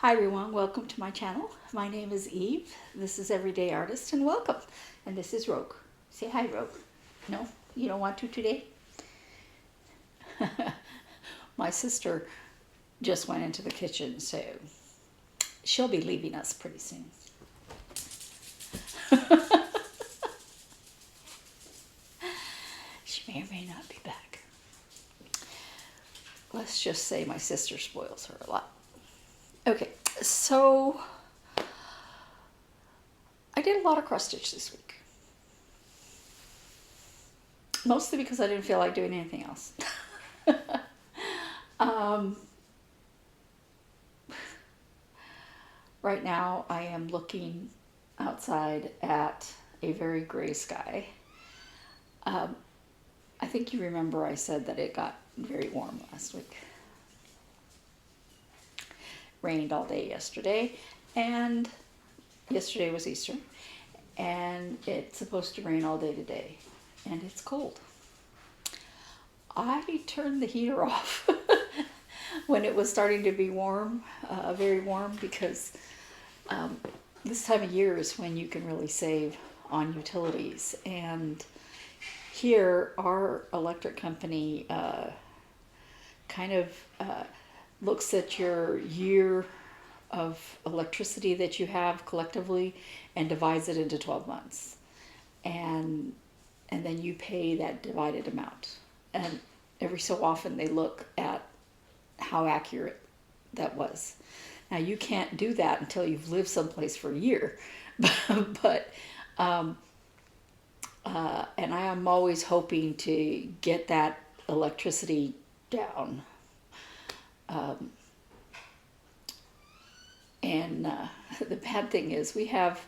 Hi everyone, welcome to my channel. My name is Eve. This is Everyday Artist and welcome. And this is Rogue. Say hi, Rogue. No, you don't want to today? My sister just went into the kitchen, so she'll be leaving us pretty soon. She may or may not be back. Let's just say my sister spoils her a lot. Okay, so I did a lot of cross stitch this week. Mostly because I didn't feel like doing anything else. Right now I am looking outside at a very gray sky. I think you remember I said that it got very warm last week. Rained all day yesterday, and yesterday was Easter, and it's supposed to rain all day today, and it's cold. I turned the heater off when it was starting to be warm, very warm, because this time of year is when you can really save on utilities. And here, our electric company kind of looks at your year of electricity that you have collectively and divides it into 12 months. And then you pay that divided amount. And every so often they look at how accurate that was. Now you can't do that until you've lived someplace for a year, but and I am always hoping to get that electricity down. The bad thing is we have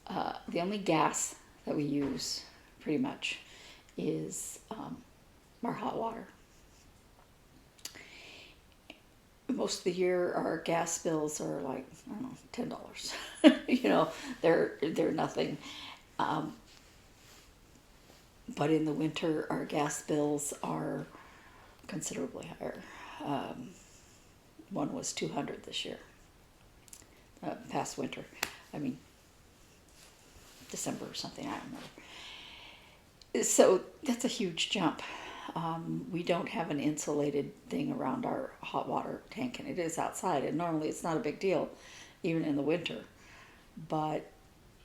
the only gas that we use pretty much is our hot water. Most of the year our gas bills are like, I don't know, $10. You know, they're nothing. But in the winter our gas bills are considerably higher. One was $200 this year, past winter. I mean, December or something, I don't remember. So that's a huge jump. We don't have an insulated thing around our hot water tank, and it is outside, and normally it's not a big deal, even in the winter. But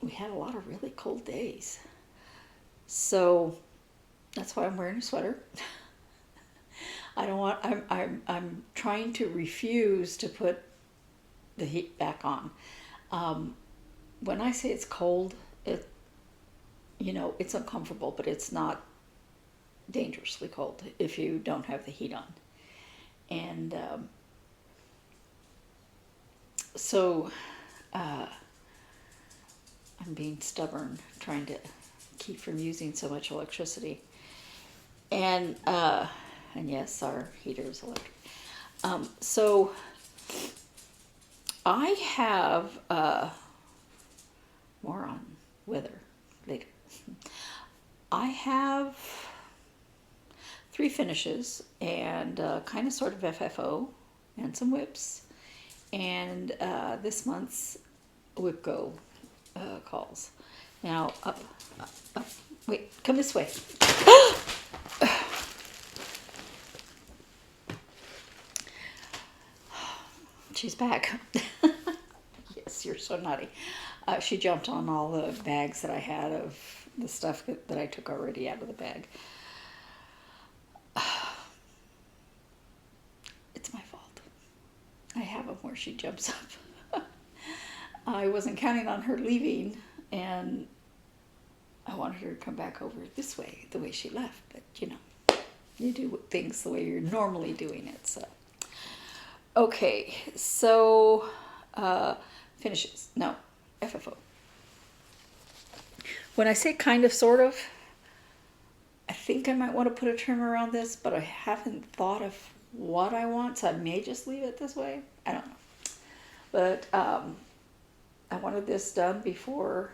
we had a lot of really cold days. So that's why I'm wearing a sweater. I'm trying to refuse to put the heat back on. When I say it's cold, it's uncomfortable, but it's not dangerously cold if you don't have the heat on. And so I'm being stubborn, trying to keep from using so much electricity. And yes, our heater is electric. So I have more on weather later. I have 3 finishes and kind of sort of FFO and some whips, and this month's WIPGO calls. Now up, wait, come this way. She's back. Yes, you're so naughty. She jumped on all the bags that I had of the stuff that I took already out of the bag. It's my fault. I have them where she jumps up. I wasn't counting on her leaving, and I wanted her to come back over this way, the way she left. But, you do things the way you're normally doing it, so. Okay, so finishes. No, FFO. When I say kind of, sort of, I think I might want to put a trim around this, but I haven't thought of what I want, so I may just leave it this way. I don't know. But I wanted this done before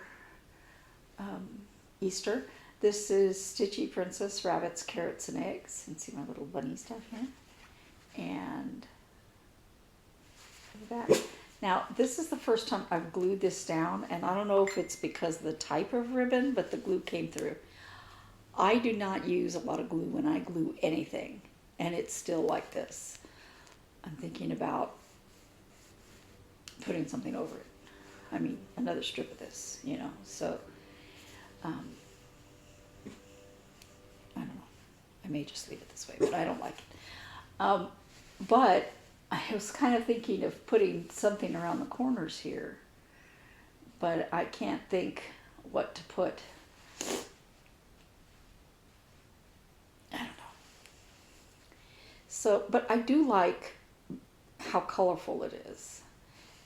Easter. This is Stitchy Princess Rabbits, Carrots, and Eggs. And see my little bunny stuff here. And that. Now, this is the first time I've glued this down, and I don't know if it's because of the type of ribbon, but the glue came through. I do not use a lot of glue when I glue anything, and it's still like this. I'm thinking about putting something over it. I mean, another strip of this, you know, so, I don't know. I may just leave it this way, but I don't like it. But I was kind of thinking of putting something around the corners here, but I can't think what to put. I don't know. So, but I do like how colorful it is.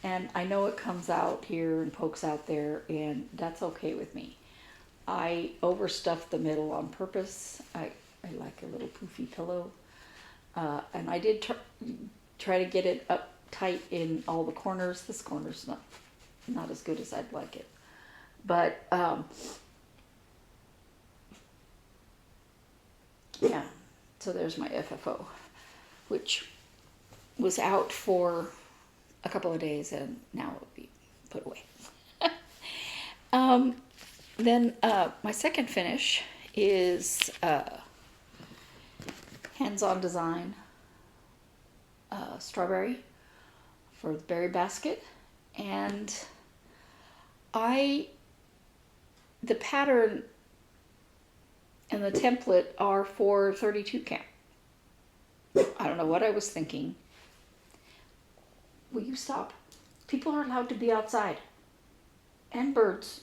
And I know it comes out here and pokes out there, and that's okay with me. I overstuffed the middle on purpose. I like a little poofy pillow. And I did try to get it up tight in all the corners. This corner's not as good as I'd like it. But, yeah, so there's my FFO, which was out for a couple of days, and now it'll be put away. Then my second finish is hands-on design strawberry for the berry basket, and the pattern and the template are for 32 count. I don't know what I was thinking. Will you stop? People are allowed to be outside. And birds.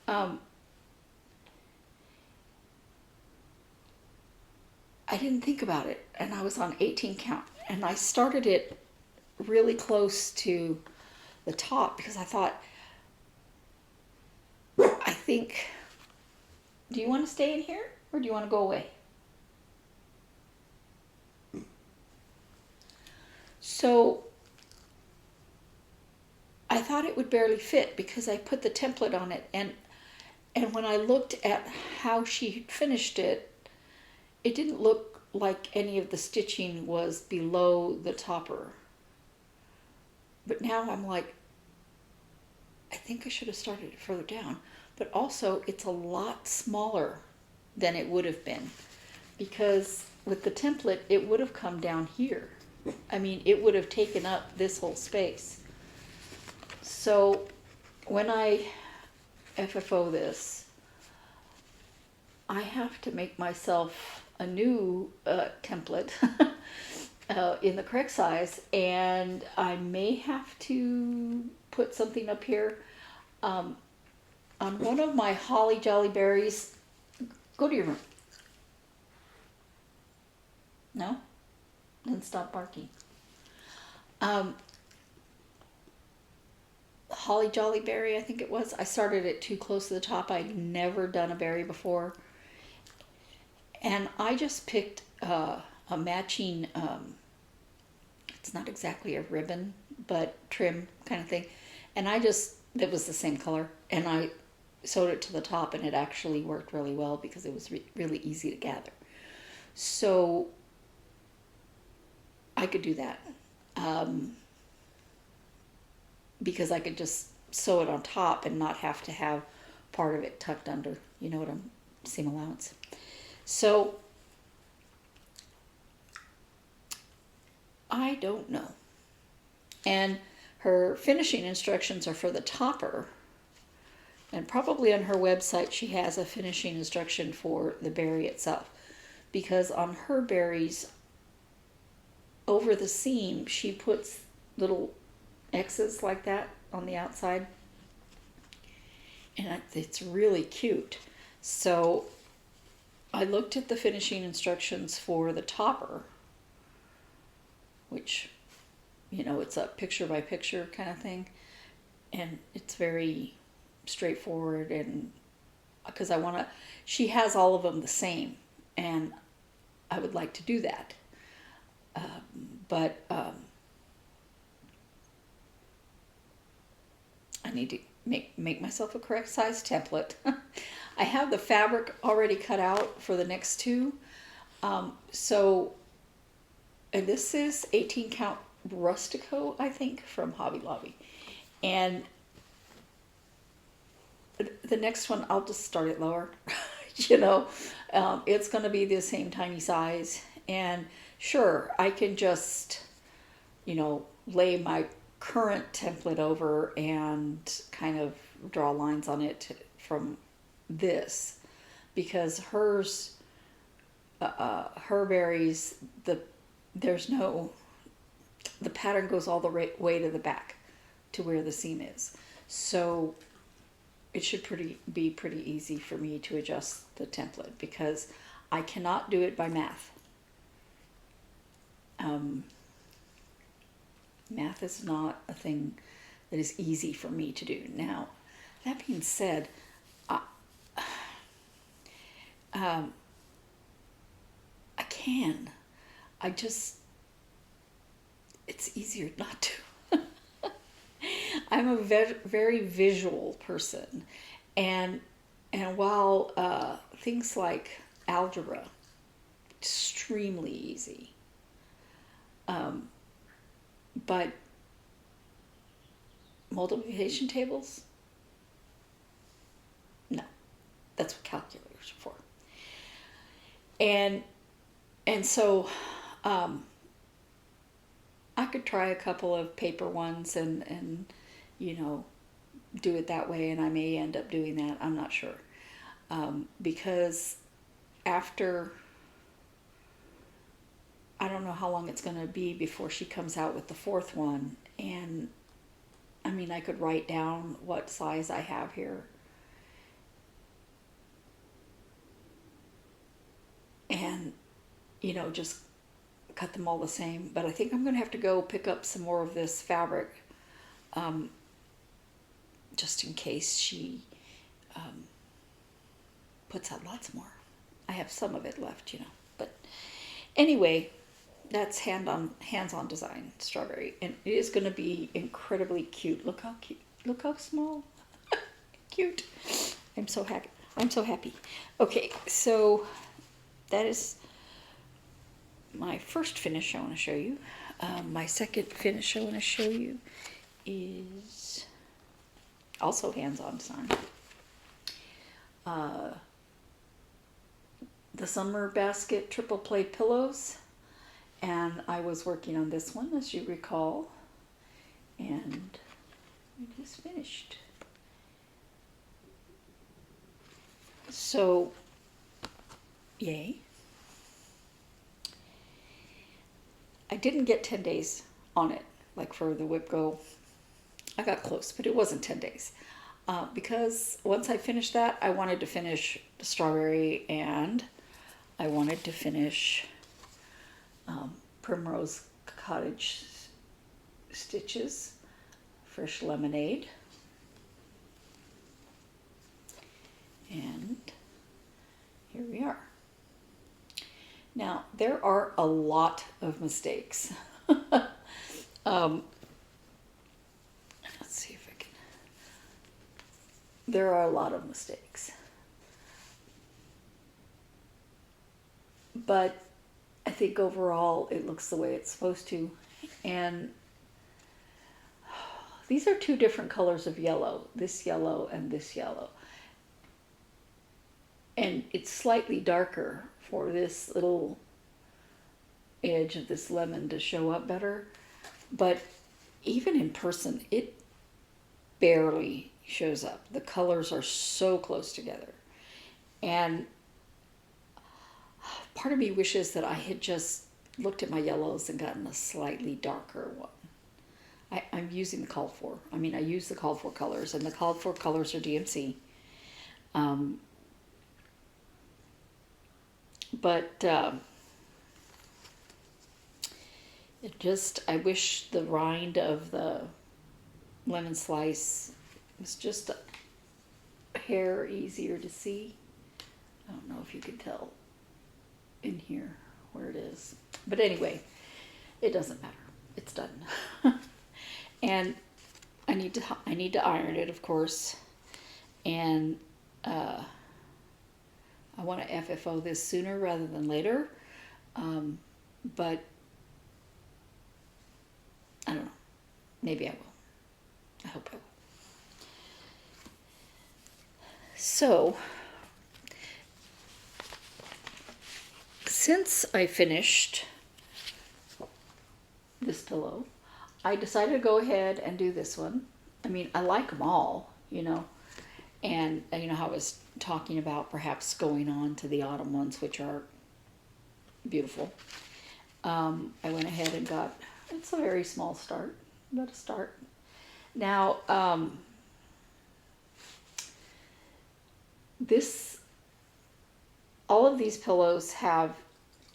I didn't think about it, and I was on 18 count, and I started it really close to the top because I thought, do you want to stay in here or do you want to go away? So I thought it would barely fit because I put the template on it, and when I looked at how she finished it, it didn't look like any of the stitching was below the topper. But now I'm like, I think I should have started it further down. But also, it's a lot smaller than it would have been, because with the template, it would have come down here. I mean, it would have taken up this whole space. So when I FFO this, I have to make myself a new template in the correct size, and I may have to put something up here. On one of my holly jolly berries, go to your room. No? Then stop barking. Holly jolly berry, I think it was. I started it too close to the top. I'd never done a berry before. And I just picked a matching, it's not exactly a ribbon, but trim kind of thing. And it was the same color. And I sewed it to the top, and it actually worked really well because it was really easy to gather. So I could do that. Because I could just sew it on top and not have to have part of it tucked under, you know what I'm, seam allowance. So I don't know. And her finishing instructions are for the topper. And probably on her website she has a finishing instruction for the berry itself. Because on her berries, over the seam, she puts little X's like that on the outside. And it's really cute. So I looked at the finishing instructions for the topper, which, you know, it's a picture by picture kind of thing. And it's very straightforward, and because she has all of them the same, and I would like to do that. But I need to make myself a correct size template. I have the fabric already cut out for the next two. So and this is 18 count Rustico, I think, from Hobby Lobby. And the next one, I'll just start it lower. you know, it's going to be the same tiny size. And sure, I can just, lay my current template over and kind of draw lines on it from this, because hers, her berries, the pattern goes all the way to the back to where the seam is. So it should be pretty easy for me to adjust the template, because I cannot do it by math. Math is not a thing that is easy for me to do. Now, that being said, I can. It's easier not to. I'm a very visual person. And while things like algebra, extremely easy. But multiplication tables, no, that's what calculators are for. And so I could try a couple of paper ones and do it that way, and I may end up doing that. I'm not sure, because after, I don't know how long it's going to be before she comes out with the fourth one. And I mean, I could write down what size I have here. And, just cut them all the same. But I think I'm going to have to go pick up some more of this fabric, just in case she puts out lots more. I have some of it left, But anyway, that's hands-on design, strawberry, and it is going to be incredibly cute. Look how cute. Look how small. Cute. I'm so happy. Okay, so that is my first finish I want to show you. My second finish I want to show you is also hands-on design. The Summer Basket Triple Play Pillows. And I was working on this one, as you recall, and it is finished. So, yay. I didn't get 10 days on it, like for the WIPGO. I got close, but it wasn't 10 days. Because once I finished that, I wanted to finish the strawberry, and I wanted to finish Primrose Cottage stitches, fresh lemonade, and here we are. Now, there are a lot of mistakes. Let's see if I can. There are a lot of mistakes. But I think overall it looks the way it's supposed to. And these are two different colors of yellow, this yellow and this yellow. And it's slightly darker for this little edge of this lemon to show up better. But even in person, it barely shows up. The colors are so close together. And part of me wishes that I had just looked at my yellows and gotten a slightly darker one. I'm using the called for. I use the called for colors, and the called for colors are DMC. I wish the rind of the lemon slice was just a hair easier to see. I don't know if you can tell in here where it is, but anyway, it doesn't matter. It's done. And I need to iron it, of course, and I want to FFO this sooner rather than later, but Maybe I will. I hope I will. So, since I finished this pillow, I decided to go ahead and do this one. I mean, I like them all, you know, and you know how I was talking about perhaps going on to the autumn ones, which are beautiful. I went ahead and got, it's a very small start, but a start. Now, all of these pillows have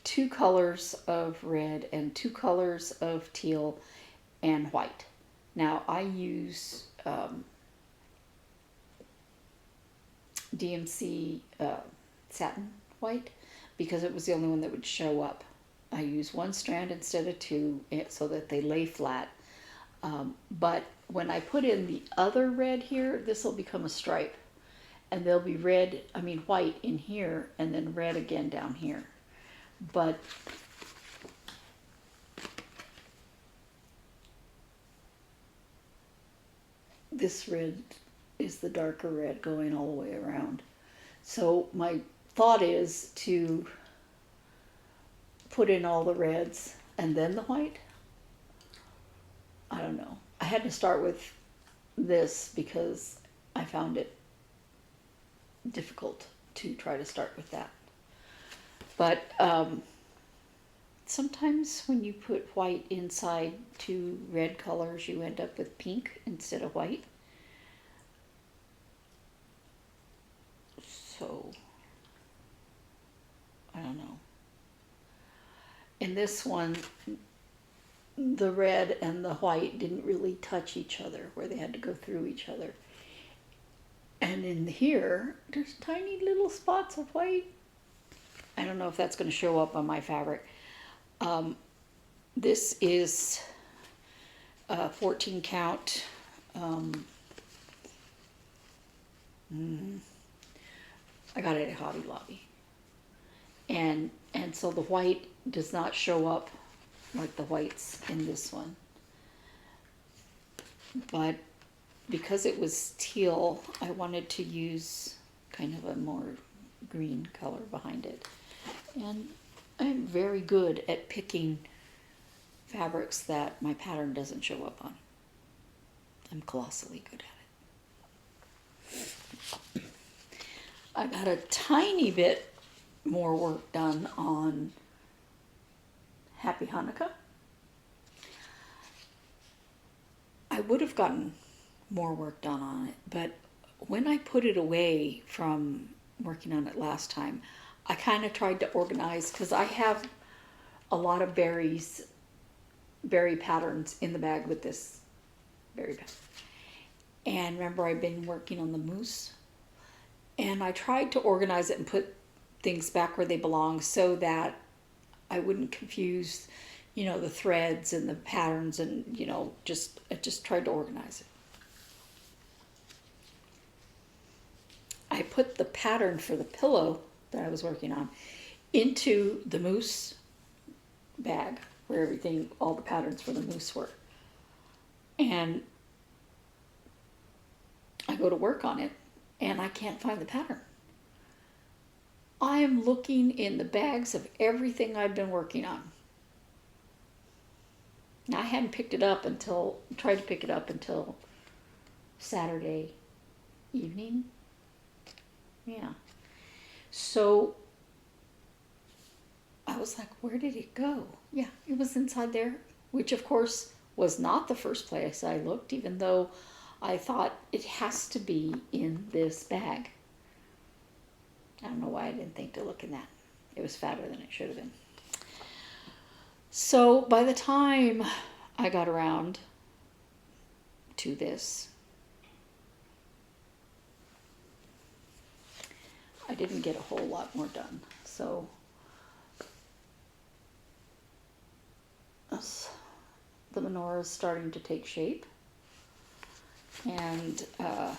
2 colors of red and 2 colors of teal and white. Now I use DMC satin white because it was the only one that would show up. I use 1 strand instead of 2 so that they lay flat. But when I put in the other red here, this will become a stripe. And there'll be white in here and then red again down here. But this red is the darker red going all the way around. So my thought is to put in all the reds and then the white. I don't know. I had to start with this because I found it difficult to try to start with that. But sometimes when you put white inside 2 red colors, you end up with pink instead of white. So, I don't know. In this one, the red and the white didn't really touch each other, where they had to go through each other. And in here, there's tiny little spots of white. I don't know if that's going to show up on my fabric. This is a 14 count. I got it at Hobby Lobby. And so the white does not show up like the whites in this one. But because it was teal, I wanted to use kind of a more green color behind it. And I'm very good at picking fabrics that my pattern doesn't show up on. I'm colossally good at it. I got a tiny bit more work done on Happy Hanukkah. I would have gotten more work done on it, but when I put it away from working on it last time, I kind of tried to organize because I have a lot of berry patterns in the bag with this berry pattern. And remember, I've been working on the moose, and I tried to organize it and put things back where they belong so that I wouldn't confuse, the threads and the patterns, and I just tried to organize it. I put the pattern for the pillow that I was working on into the moose bag where all the patterns for the moose were. And I go to work on it and I can't find the pattern. I am looking in the bags of everything I've been working on. Now, I hadn't tried to pick it up until Saturday evening. Yeah. So I was like, where did it go? Yeah, it was inside there, which of course was not the first place I looked, even though I thought it has to be in this bag. I don't know why I didn't think to look in that. It was fatter than it should have been. So by the time I got around to this, I didn't get a whole lot more done. So the menorah is starting to take shape, and I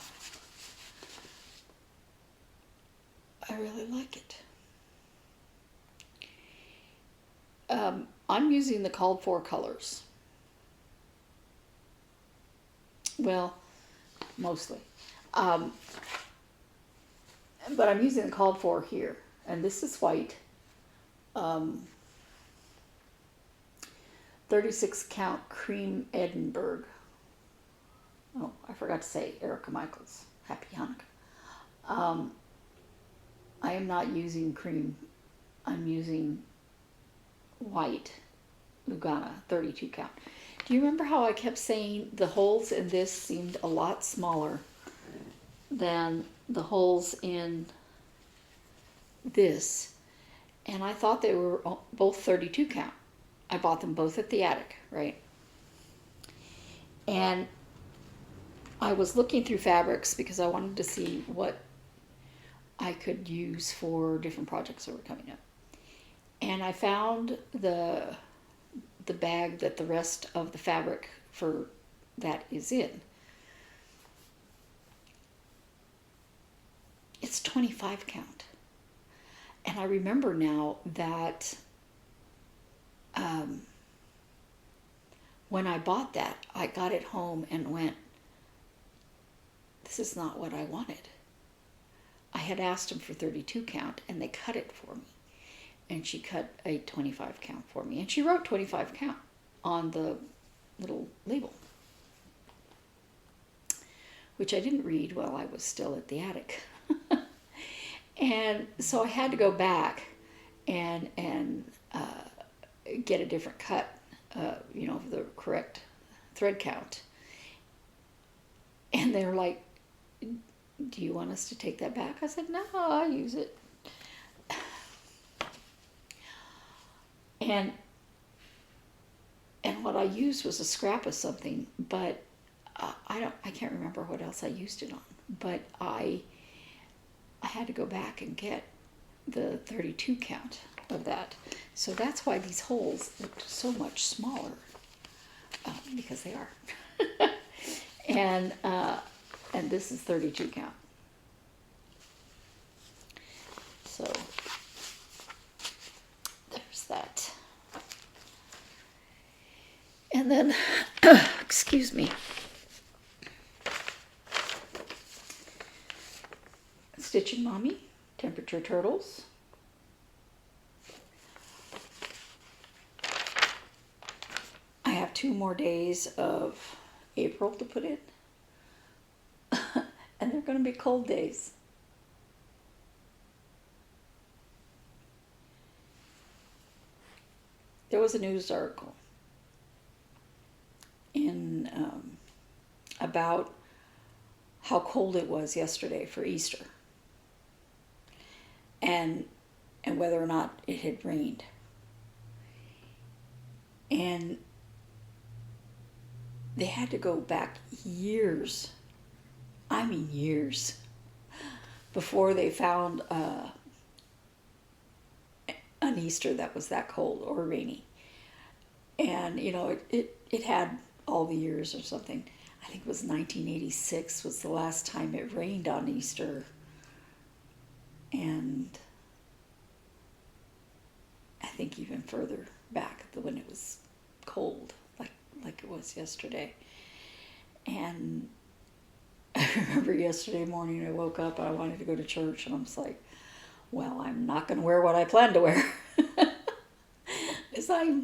really like it. I'm using the called for colors. Well, mostly. Um, but I'm using the called for here, and this is white. 36 count cream Edinburgh. Oh, I forgot to say Erica Michaels. Happy Hanukkah. I am not using cream. I'm using white Lugana 32 count. Do you remember how I kept saying the holes in this seemed a lot smaller than the holes in this? And I thought they were both 32 count. I bought them both at the attic, right? And I was looking through fabrics because I wanted to see what I could use for different projects that were coming up. And I found the bag that the rest of the fabric for that is in. It's 25 count. And I remember now that when I bought that, I got it home and went, this is not what I wanted. I had asked them for 32 count and they cut it for me. And she cut a 25 count for me. And she wrote 25 count on the little label, which I didn't read while I was still at the attic. And so I had to go back and get a different cut, of the correct thread count. And they're like, do you want us to take that back? I said, no, I'll use it. And what I used was a scrap of something, but I can't remember what else I used it on. But I had to go back and get the 32 count of that. So that's why these holes looked so much smaller, because they are. And this is 32 count. So there's that. And then, excuse me, Stitchin' Mommy, temperature turtles. I have 2 more days of April to put in. And they're going to be cold days. There was a news article in about how cold it was yesterday for Easter, and whether or not it had rained. And they had to go back years, I mean years, before they found an Easter that was that cold or rainy. And it had all the years or something. I think it was 1986 was the last time it rained on Easter. And I think even further back when it was cold, like it was yesterday. And I remember yesterday morning I woke up and I wanted to go to church, and I was like, well, I'm not going to wear what I planned to wear. Because I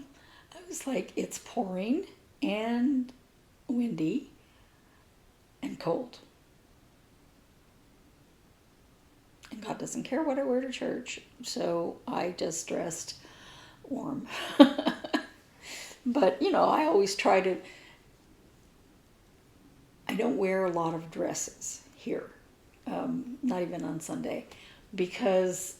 was like, it's pouring and windy and cold. And God doesn't care what I wear to church, so I just dressed warm. But, I always try to, I don't wear a lot of dresses here, not even on Sunday, because,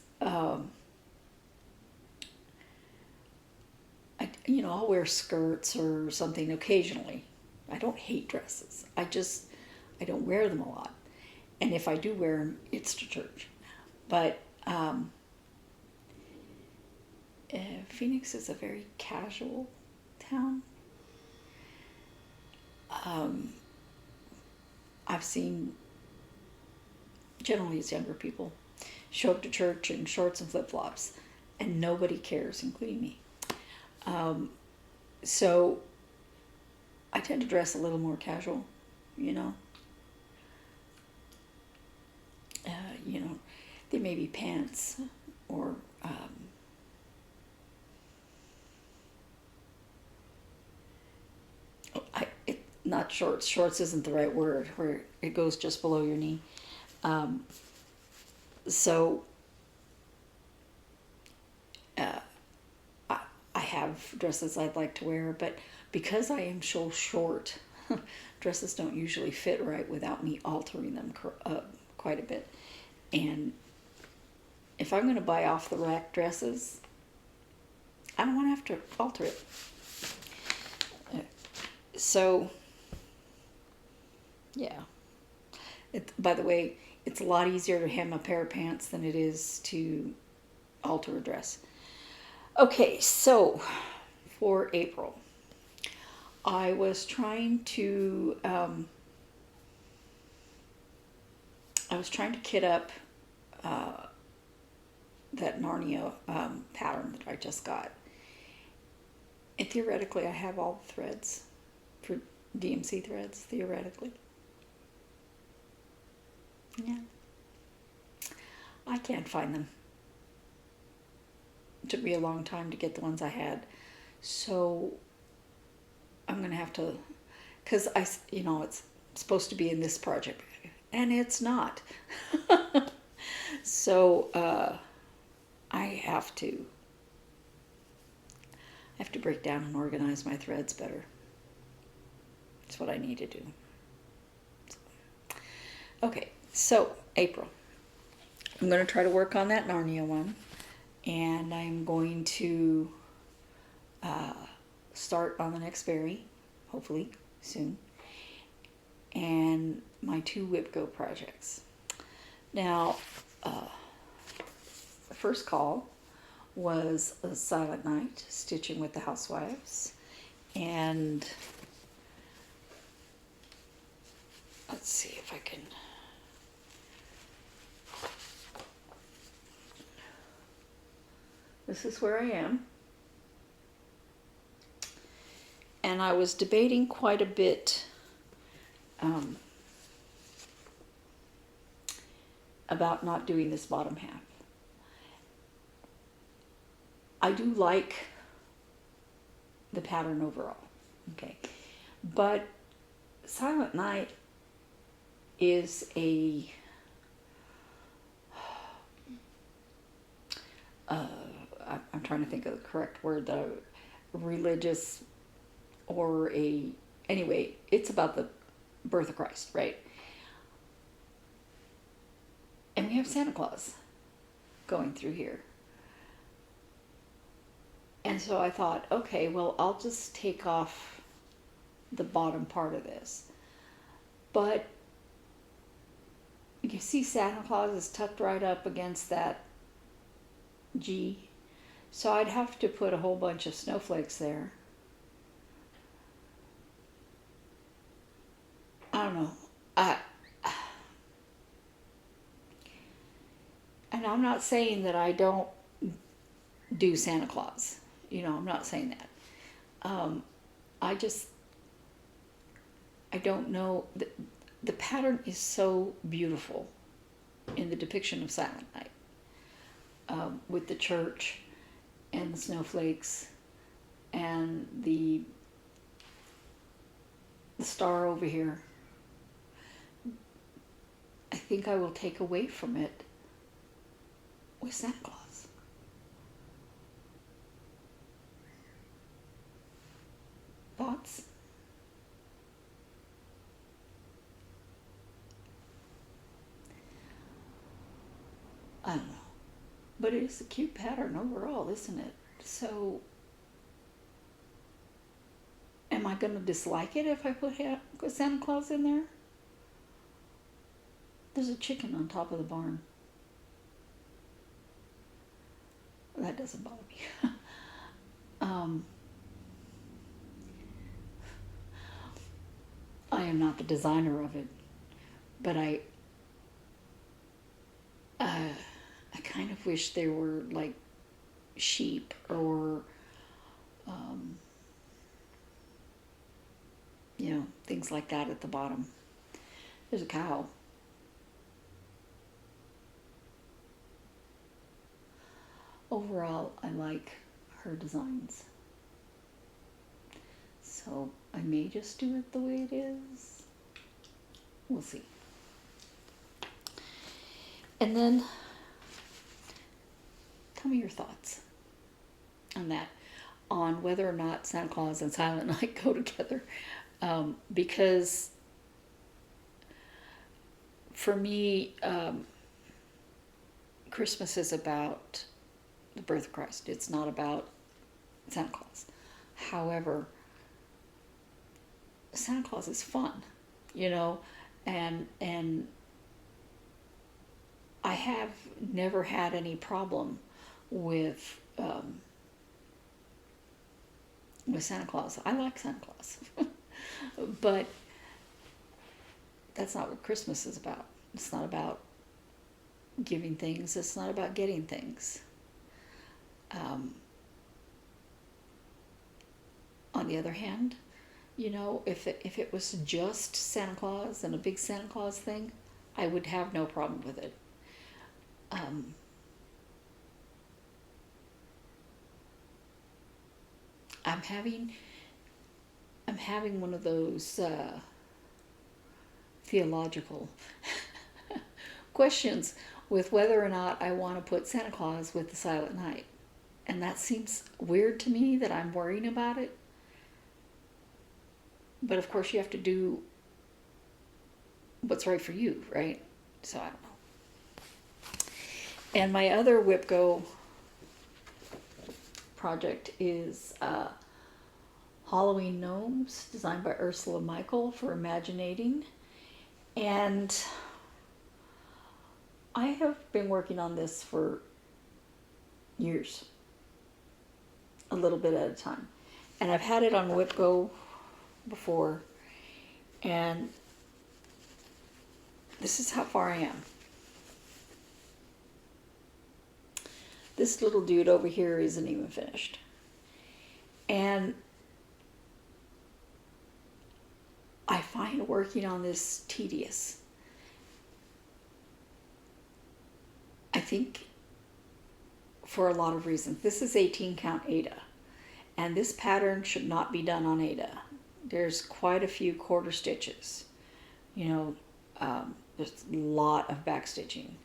I'll wear skirts or something occasionally. I don't hate dresses. I don't wear them a lot. And if I do wear them, it's to church. But Phoenix is a very casual town. I've seen, generally it's younger people, show up to church in shorts and flip-flops, and nobody cares, including me. So I tend to dress a little more casual. you know. You know, they may be pants or not shorts. Shorts isn't the right word, where it goes just below your knee. So I have dresses I'd like to wear, but because I am so short, dresses don't usually fit right without me altering them quite a bit. And if I'm going to buy off the rack dresses, I don't want to have to alter it. So, yeah. By the way, it's a lot easier to hem a pair of pants than it is to alter a dress. Okay, so for April, I was trying to kit up that Narnia pattern that I just got. And theoretically, I have all the threads for DMC threads, theoretically. Yeah. I can't find them. It took me a long time to get the ones I had. So I'm going to have to, because it's supposed to be in this project, and it's not. So I have to break down and organize my threads better. That's what I need to do. Okay, so April. I'm going to try to work on that Narnia one, and I'm going to start on the next berry, hopefully soon, and my 2 WIPGO projects. Now, the first call was a Silent Night, Stitching with the Housewives, and let's see if I can. This is where I am. And I was debating quite a bit about not doing this bottom half. I do like the pattern overall, okay? But Silent Night is a I'm trying to think of the correct word, the religious or anyway, it's about the birth of Christ, right? And we have Santa Claus going through here. And so I thought, okay, well, I'll just take off the bottom part of this. But you see Santa Claus is tucked right up against that G. So I'd have to put a whole bunch of snowflakes there. I don't know. And I'm not saying that I don't do Santa Claus. I'm not saying that. I don't know. The pattern is so beautiful in the depiction of Silent Night, with the church and the snowflakes and the star over here. I think I will take away from it with Santa Claus. Thoughts? I don't know. But it is a cute pattern overall, isn't it? So, am I going to dislike it if I put Santa Claus in there? There's a chicken on top of the barn. That doesn't bother me. I am not the designer of it, but I kind of wish there were like sheep or things like that at the bottom. There's a cow. Overall, I like her designs. So I may just do it the way it is. We'll see. And then tell me your thoughts on that, on whether or not Santa Claus and Silent Night go together. Because for me, Christmas is about the birth of Christ. It's not about Santa Claus. However, Santa Claus is fun, you know, and I have never had any problem with Santa Claus. I like Santa Claus, but that's not what Christmas is about. It's not about giving things. It's not about getting things. On the other hand, you know, if it was just Santa Claus and a big Santa Claus thing, I would have no problem with it. I'm having one of those theological questions with whether or not I want to put Santa Claus with the Silent Night. And that seems weird to me that I'm worrying about it. But of course you have to do what's right for you, right? So I don't know. And my other WIPGO project is Halloween Gnomes, designed by Ursula Michael for Imaginating. And I have been working on this for years, a little bit at a time. And I've had it on WIPGO before, and this is how far I am. This little dude over here isn't even finished. And I find working on this tedious. I think for a lot of reasons. This is 18 count Aida, and this pattern should not be done on Aida. There's quite a few quarter stitches. You know, there's a lot of back stitching.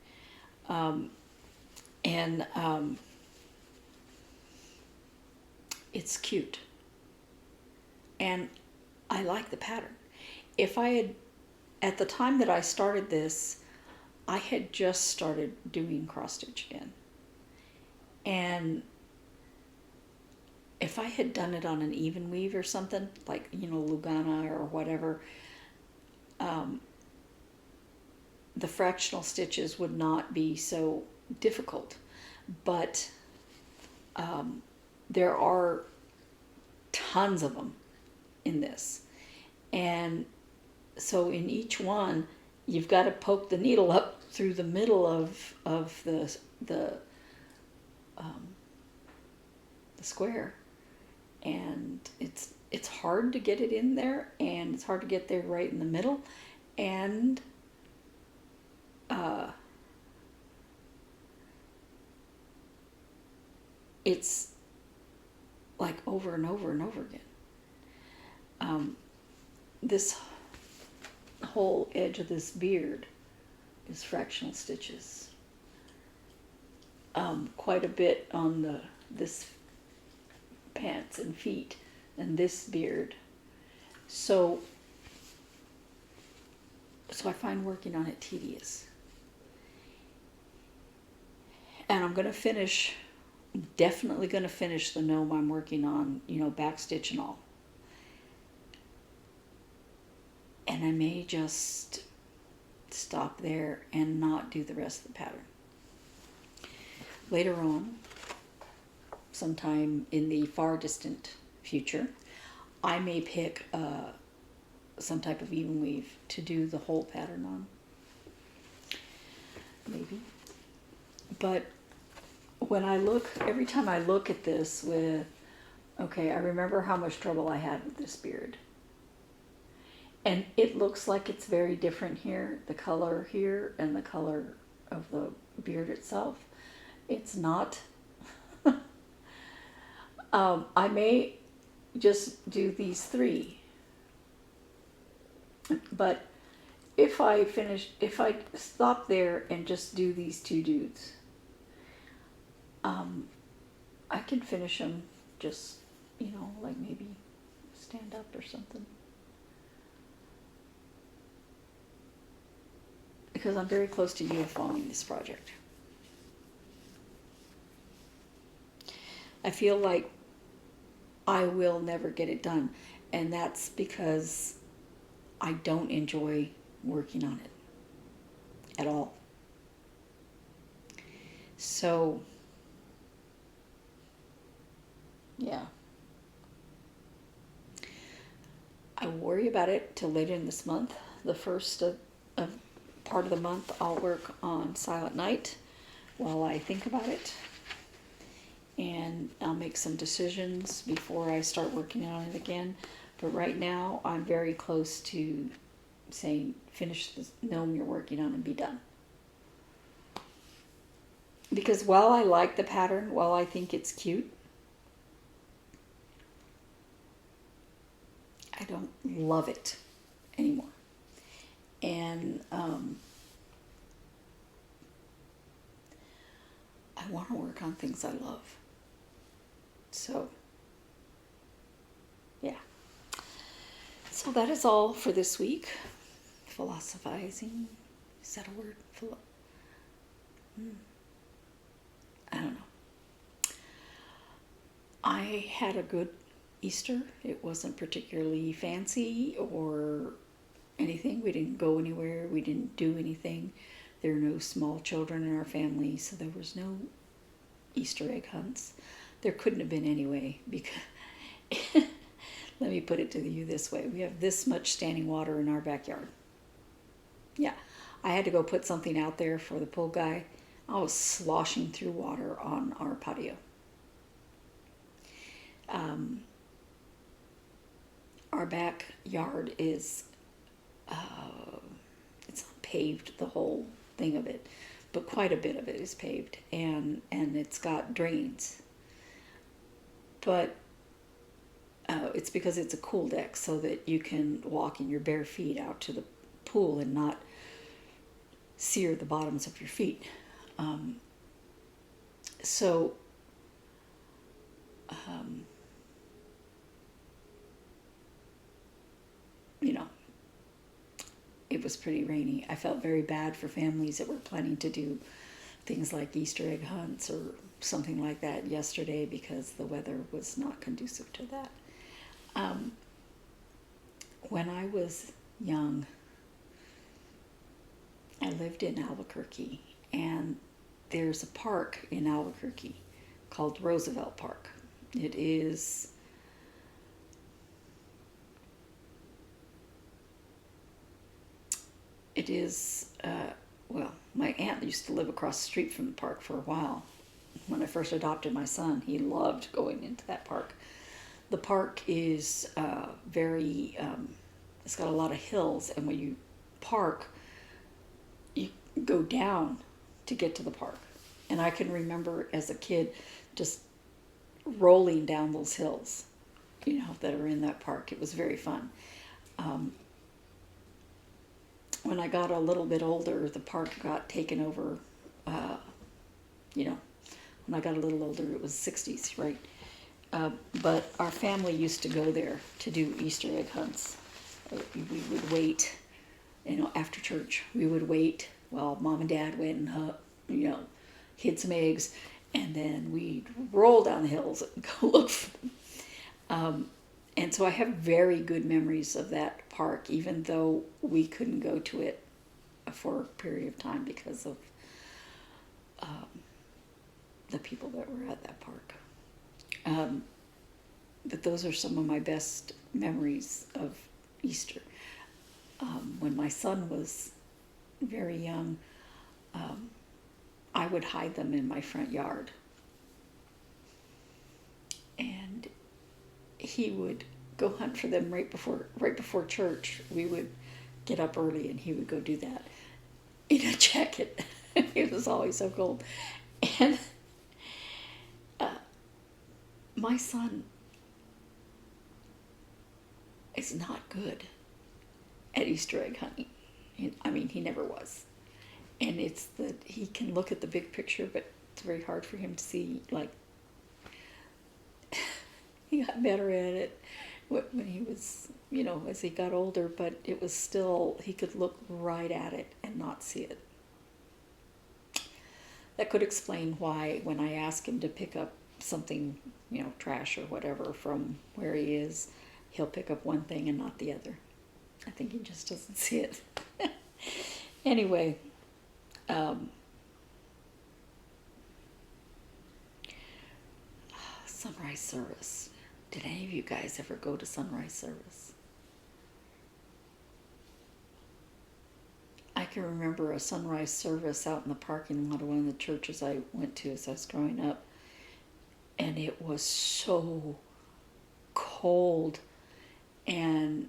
It's cute. And I like the pattern. If I had, at the time that I started this, I had just started doing cross stitch again. And if I had done it on an even weave or something, like, you know, Lugana or whatever, the fractional stitches would not be so difficult. But there are tons of them in this. And so in each one, you've got to poke the needle up through the middle of the square, and it's hard to get it in there, and it's hard to get there right in the middle, and it's like over and over and over again. This whole edge of this beard is fractional stitches. Quite a bit on this pants and feet and this beard. So I find working on it tedious. And I'm going to definitely going to finish the gnome I'm working on, you know, back stitch and all. And I may just stop there and not do the rest of the pattern. Later on, sometime in the far distant future, I may pick some type of even weave to do the whole pattern on. Maybe. But when I look, every time I look at this with, okay, I remember how much trouble I had with this beard. And it looks like it's very different here, the color here and the color of the beard itself. It's not. I may just do these 3. But if I stop there and just do these 2 dudes, I can finish them just, like maybe stand up or something. Because I'm very close to unifying this project. I feel like I will never get it done, and that's because I don't enjoy working on it at all. So, yeah. I worry about it till later in this month. The first of part of the month, I'll work on Silent Night while I think about it. And I'll make some decisions before I start working on it again. But right now, I'm very close to saying, finish the gnome you're working on and be done. Because while I like the pattern, while I think it's cute, I don't love it anymore. And I want to work on things I love. So, yeah. So that is all for this week. Philosophizing. Is that a word? I don't know. I had a good Easter. It wasn't particularly fancy or anything. We didn't go anywhere. We didn't do anything. There are no small children in our family, so there was no Easter egg hunts. There couldn't have been anyway, because let me put it to you this way. We have this much standing water in our backyard. Yeah, I had to go put something out there for the pool guy. I was sloshing through water on our patio. Our backyard is, it's not paved, the whole thing of it, but quite a bit of it is paved, and it's got drains. But it's because it's a cool deck, so that you can walk in your bare feet out to the pool and not sear the bottoms of your feet. It was pretty rainy. I felt very bad for families that were planning to do things like Easter egg hunts or something like that yesterday, because the weather was not conducive to that. When I was young, I lived in Albuquerque, and there's a park in Albuquerque called Roosevelt Park. It is well, my aunt used to live across the street from the park for a while. When I first adopted my son, he loved going into that park. The park is it's got a lot of hills, and when you park, you go down to get to the park. And I can remember as a kid just rolling down those hills, that are in that park. It was very fun. When I got a little bit older, the park got taken over. When I got a little older, it was 60s, right? But our family used to go there to do Easter egg hunts. We would wait, after church. We would wait while Mom and Dad went and, hid some eggs, and then we'd roll down the hills and go look for them. And so I have very good memories of that park, even though we couldn't go to it for a period of time because of the people that were at that park. But those are some of my best memories of Easter. When my son was very young, I would hide them in my front yard. And he would go hunt for them right before church. We would get up early and he would go do that in a jacket. It was always so cold. And my son is not good at Easter egg hunting. I mean, he never was. And it's that he can look at the big picture, but it's very hard for him to see, like, he got better at it when he was, you know, as he got older, but it was still, he could look right at it and not see it. That could explain why when I ask him to pick up something, you know, trash or whatever from where he is, he'll pick up one thing and not the other. I think he just doesn't see it. Anyway, sunrise service. Did any of you guys ever go to sunrise service? I can remember a sunrise service out in the parking lot of one of the churches I went to as I was growing up. And it was so cold. And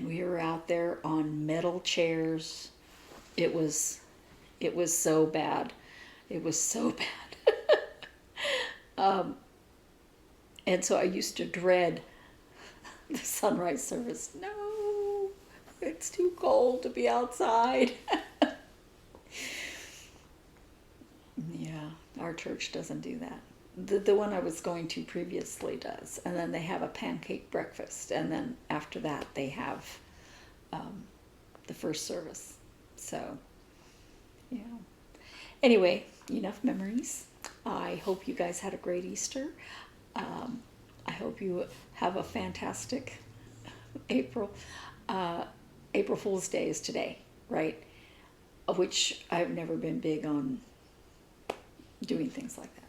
we were out there on metal chairs. It was so bad. It was so bad. And so I used to dread the sunrise service. No, it's too cold to be outside. Yeah, our church doesn't do that. The one I was going to previously does. And then they have a pancake breakfast. And then after that, they have the first service. So, yeah. Anyway, enough memories. I hope you guys had a great Easter. I hope you have a fantastic April. April Fool's Day is today, right? Which I've never been big on doing things like that.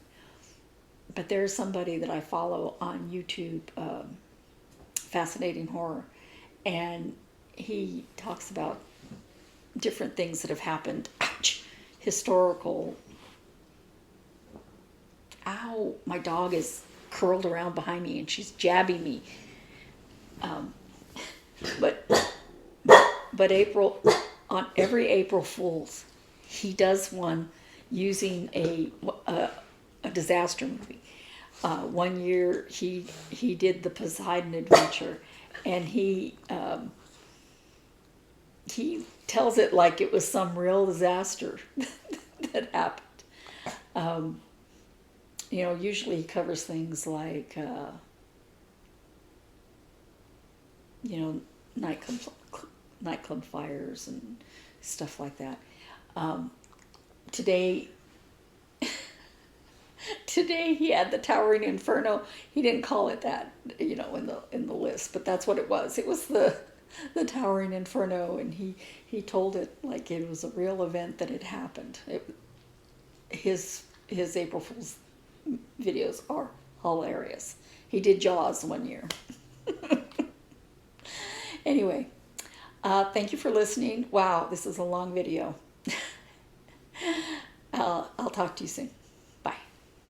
But there's somebody that I follow on YouTube, Fascinating Horror, and he talks about different things that have happened, historical. Ow, my dog is curled around behind me and she's jabbing me. But April, on every April Fool's, he does one using a disaster movie. One year he did the Poseidon Adventure, and he tells it like it was some real disaster that happened. You know, usually he covers things like, you know, nightclub fires and stuff like that. Today he had the Towering Inferno. He didn't call it that, you know, in the list, but that's what it was. It was the Towering Inferno, and he told it like it was a real event that had happened. His April Fool's videos are hilarious. He did Jaws one year. Anyway, thank you for listening. Wow, this is a long video. I'll talk to you soon.